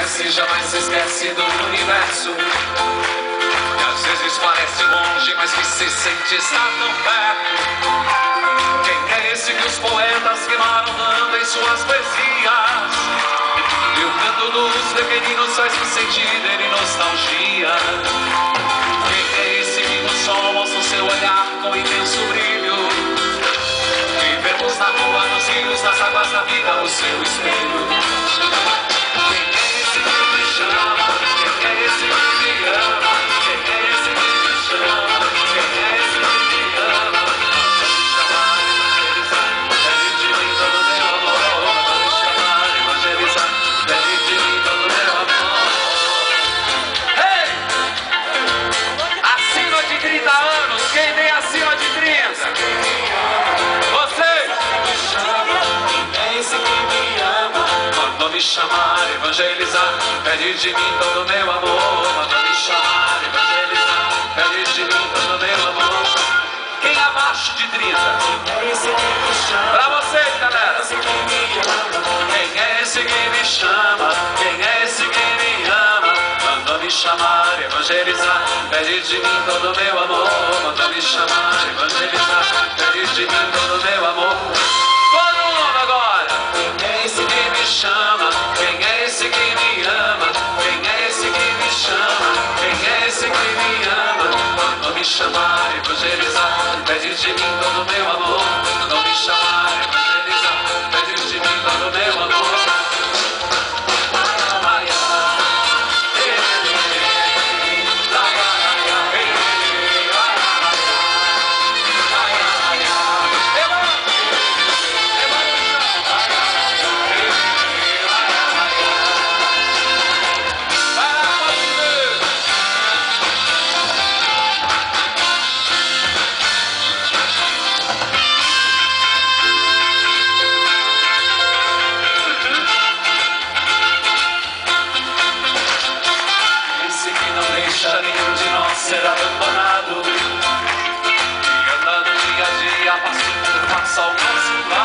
conhece jamais se esquece do universo. E às vezes parece longe, mas que se sente estar tão perto. Quem é esse que os poetas queimaram tanto em suas poesias? E o canto dos pequeninos faz-me sentir dele nostalgia. Quem é esse que no sol mostra o seu olhar com imenso brilho? E vemos na rua, nos rios, nas águas da vida o seu espelho. Quem é esse que me chama? Quem é esse que me ama? Quem é esse que me chama? Quem é esse que me ama? Pede de mim todo meu amor. Me chamar, evangelizar. Pede de mim todo meu amor. Ei! Acima de 30 anos, quem tem acima de 30? Vocês! Quem é esse que me ama? Mandou me chamar, evangelizar. Pede de mim todo meu amor. Mandou me chamar, evangelizar. Pede de mim todo meu amor. Quem é abaixo de 30? Pra vocês, galera. Quem é esse que me chama? Quem é esse que me ama? Mandou me chamar, evangelizar. Pede de mim todo meu amor. Mandou me chamar, evangelizar. Pede de mim todo meu amor. Todo mundo agora. Quem é esse que me chama? Quem é esse que me ama? Quem é esse que me chama? Quem é esse que me ama? Mandou me chamar, evangelizar. Pede de mim todo meu amor. Mandou me chamar, evangelizar. Pede de mim todo meu amor. Nenhum de nós ser abandonado. E andando dia a dia, passo por passo ao nosso lado.